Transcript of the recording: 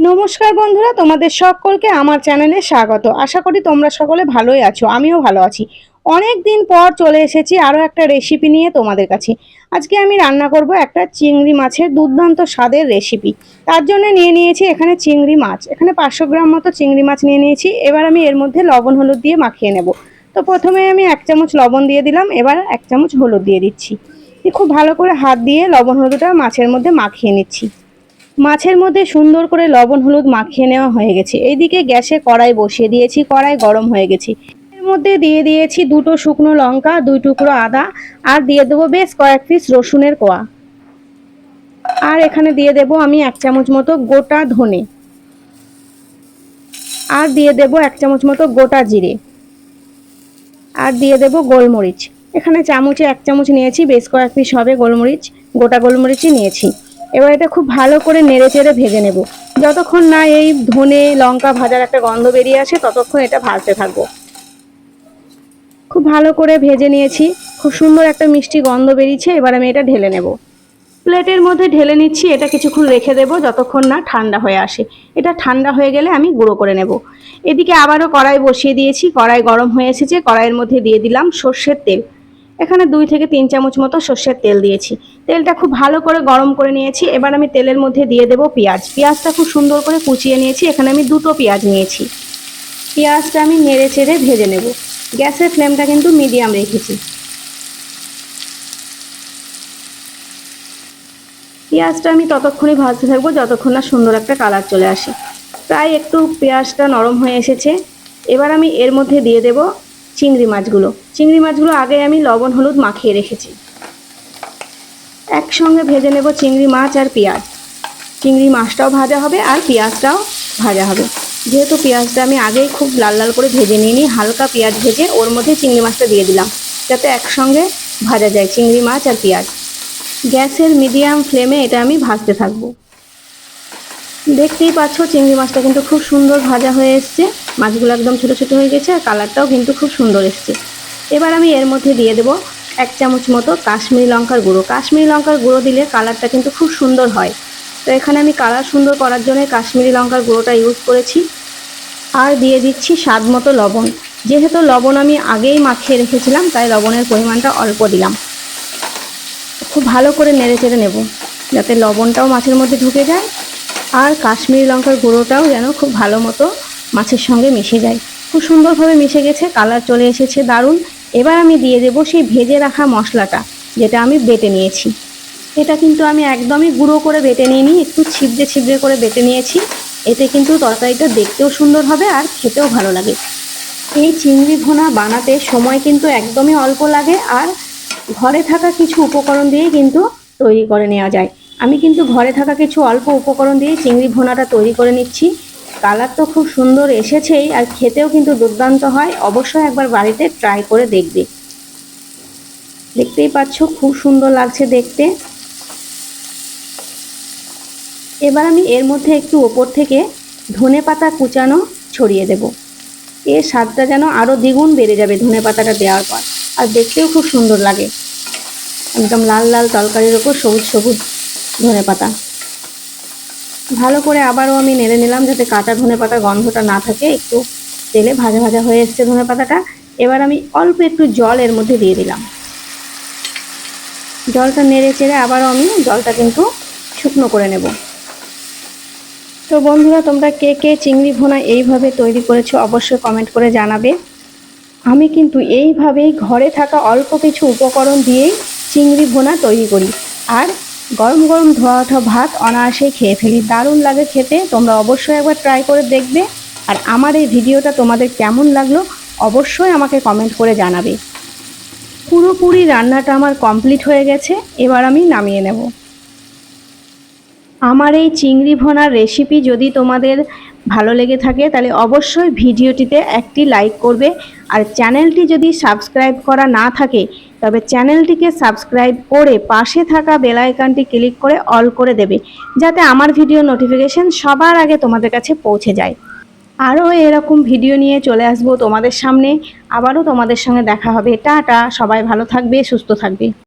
নমস্কার বন্ধুরা, তোমাদের সকলকে আমার চ্যানেলে স্বাগত। আশা করি তোমরা সকলে ভালোই আছো, আমিও ভালো আছি। অনেক দিন পর চলে এসেছি আরও একটা রেসিপি নিয়ে তোমাদের কাছে। আজকে আমি রান্না করব একটা চিংড়ি মাছের দুর্দান্ত স্বাদের রেসিপি। তার জন্য নিয়ে নিয়েছি এখানে চিংড়ি মাছ, এখানে 500 গ্রাম মতো চিংড়ি মাছ নিয়ে নিয়েছি। এবার আমি এর মধ্যে লবণ হলুদ দিয়ে মাখিয়ে নেব। তো প্রথমে আমি 1 চামচ লবণ দিয়ে দিলাম, এবার 1 চামচ হলুদ দিয়ে দিচ্ছি। খুব ভালো করে হাত দিয়ে লবণ হলুদটা মাছের মধ্যে মাখিয়ে নিচ্ছি। মাছের মধ্যে সুন্দর করে লবণ হলুদ মাখিয়ে নেওয়া হয়ে গেছে। এইদিকে গ্যাসে কড়াই বসিয়ে দিয়েছি, কড়াই গরম হয়ে গেছে। এর মধ্যে দিয়ে দিয়েছি 2টো শুকনো লঙ্কা, 2 টুকরো আদা, আর দিয়ে দেবো বেশ কয়েক পিস রসুনের কোয়া। আর এখানে দিয়ে দেব আমি 1 চামচ মতো গোটা ধনে, আর দিয়ে দেব 1 চামচ মতো গোটা জিরে, আর দিয়ে দেব গোলমরিচ। এখানে চামচে 1 চামচ নিয়েছি, বেশ কয়েক পিস হবে গোলমরিচ, গোটা গোলমরিচই নিয়েছি। এবার এটা খুব ভালো করে নেড়ে চেড়ে ভেজে নেব। যতক্ষণ না এই ধনে লঙ্কা ভাজার একটা গন্ধ বেরিয়ে আসে ততক্ষণ এটা ভাজতে থাকবো। খুব ভালো করে ভেজে নিয়েছি, খুব সুন্দর একটা মিষ্টি গন্ধ বেরিয়েছে। এবার আমি এটা ঢেলে নেব। প্লেটের মধ্যে ঢেলে নিচ্ছি। এটা কিছুক্ষণ রেখে দেবো যতক্ষণ না ঠান্ডা হয়ে আসে। এটা ঠান্ডা হয়ে গেলে আমি গুঁড়ো করে নেব। এদিকে আবারও কড়াই বসিয়ে দিয়েছি, কড়াই গরম হয়ে এসেছে। কড়াইয়ের মধ্যে দিয়ে দিলাম সর্ষের তেল। এখানে 2 থেকে 3 চামচ মতো সর্ষের তেল দিয়েছি। তেলটা খুব ভালো করে গরম করে নিয়েছি। এবার আমি তেলের মধ্যে দিয়ে দেব পেঁয়াজ। পেঁয়াজটা খুব সুন্দর করে কুচিয়ে নিয়েছি। এখানে আমি 2টো পেঁয়াজ নিয়েছি। পেঁয়াজটা আমি নেড়ে চেড়ে ভেজে নেব। গ্যাসের ফ্লেমটা কিন্তু মিডিয়াম রেখেছি। পেঁয়াজটা আমি ততক্ষণই ভাজতে থাকবো যতক্ষণ না সুন্দর একটা কালার চলে আসে। প্রায় একটু পেঁয়াজটা নরম হয়ে এসেছে। এবার আমি এর মধ্যে দিয়ে দেব চিংড়ি মাছগুলো। চিংড়ি মাছগুলো আগে আমি লবণ হলুদ মাখিয়ে রেখেছি। একসঙ্গে ভেজে নেব চিংড়ি মাছ আর পেঁয়াজ। চিংড়ি মাছটাও ভাজা হবে আর পেঁয়াজটাও ভাজা হবে। যেহেতু পেঁয়াজটা আমি আগেই খুব লাল লাল করে ভেজে নিয়ে হালকা পেঁয়াজ ভেজে ওর মধ্যে চিংড়ি মাছটা দিয়ে দিলাম, যাতে একসঙ্গে ভাজা যায় চিংড়ি মাছ আর পেঁয়াজ। গ্যাসের মিডিয়াম ফ্লেমে এটা আমি ভাজতে থাকবো। দেখতেই পাচ্ছ চিংড়ি মাছটা কিন্তু খুব সুন্দর ভাজা হয়ে এসছে। মাছগুলো একদম ছোটো ছোটো হয়ে গেছে আর কালারটাও কিন্তু খুব সুন্দর এসছে। এবার আমি এর মধ্যে দিয়ে দেবো 1 চামচ মতো কাশ্মীরি লঙ্কার গুঁড়ো। কাশ্মীরি লঙ্কার গুঁড়ো দিলে কালারটা কিন্তু খুব সুন্দর হয়। তো এখানে আমি কালার সুন্দর করার জন্য কাশ্মীরি লঙ্কার গুঁড়োটা ইউজ করেছি। আর দিয়ে দিচ্ছি স্বাদ মতো লবণ। যেহেতু লবণ আমি আগেই মাখিয়ে রেখেছিলাম তাই লবণের পরিমাণটা অল্প দিলাম। খুব ভালো করে নেড়ে চেড়ে নেব যাতে লবণটাও মাছের মধ্যে ঢুকে যায় আর কাশ্মীরি লঙ্কার গুঁড়োটাও যেন খুব ভালো মতো মাছের সঙ্গে মিশে যায়। খুব সুন্দরভাবে মিশে গেছে, কালার চলে এসেছে দারুণ। এবার আমি দিয়ে দেবো সেই ভেজে রাখা মশলাটা, যেটা আমি বেটে নিয়েছি। এটা কিন্তু আমি একদমই গুঁড়ো করে বেটে নিইনি, একটু ছিবড়ে ছিবড়ে করে বেটে নিয়েছি। এতে কিন্তু তরকারিটা দেখতেও সুন্দর হবে আর খেতেও ভালো লাগে। এই চিংড়ি ভুনা বানাতে সময় কিন্তু একদমই অল্প লাগে আর ঘরে থাকা কিছু উপকরণ দিয়ে কিন্তু তৈরি করে নেওয়া যায়। আমি কিন্তু ঘরে থাকা কিছু অল্প উপকরণ দিয়ে চিংড়ি ভুনাটা তৈরি করে নিচ্ছি। কালার তো খুব সুন্দর এসেছেই আর খেতেও কিন্তু দুর্দান্ত হয়। অবশ্যই একবার বাড়িতে ট্রাই করে দেখবে। দেখতেই পাচ্ছ খুব সুন্দর লাগছে দেখতে। এবার আমি এর মধ্যে একটু ওপর থেকে ধনেপাতা কুচানো ছড়িয়ে দেব। এর স্বাদটা যেন আরও দ্বিগুণ বেড়ে যাবে ধনেপাতাটা দেওয়ার পর, আর দেখতেও খুব সুন্দর লাগে। একদম লাল লাল তরকারির ওপর সবুজ সবুজ ধনেপাতা। ভালো করে আবারও আমি নেড়ে নিলাম যাতে কাঁচা ধনেপাতার গন্ধটা না থাকে। একটু তেলে ভাজা ভাজা হয়ে এসছে ধনেপাতাটা। এবার আমি অল্প একটু জল এর মধ্যে দিয়ে দিলাম। জলটা নেড়ে চেড়ে আবারও আমি জলটা কিন্তু শুকনো করে নেব। তো বন্ধুরা, তোমরা কে কে চিংড়ি ভুনা এইভাবে তৈরি করেছো অবশ্যই কমেন্ট করে জানাবে। আমি কিন্তু এইভাবেই ঘরে থাকা অল্প কিছু উপকরণ দিয়েই চিংড়ি ভুনা তৈরি করি আর গরম গরম ধোয়া ওঠা ভাত অনায়াসেই খেয়ে ফেলি। দারুণ লাগে খেতে। তোমরা অবশ্যই একবার ট্রাই করে দেখবে। আর আমার এই ভিডিওটা তোমাদের কেমন লাগলো অবশ্যই আমাকে কমেন্ট করে জানাবে। পুরোপুরি রান্নাটা আমার কমপ্লিট হয়ে গেছে। এবার আমি নামিয়ে নেব। আমার এই চিংড়ি ভুনার রেসিপি যদি তোমাদের ভালো লেগে থাকে তাহলে অবশ্যই ভিডিওটিতে একটি লাইক করবে। আর চ্যানেলটি যদি সাবস্ক্রাইব করা না থাকে তবে চ্যানেলটিকে সাবস্ক্রাইব করে পাশে থাকা বেল আইকনটি ক্লিক করে অল করে দেবে, যাতে আমার ভিডিও নোটিফিকেশন সবার আগে তোমাদের কাছে পৌঁছে যায়। আরও এরকম ভিডিও নিয়ে চলে আসবো তোমাদের সামনে। আবারও তোমাদের সঙ্গে দেখা হবে। টাটা, সবাই ভালো থাকবে, সুস্থ থাকবে।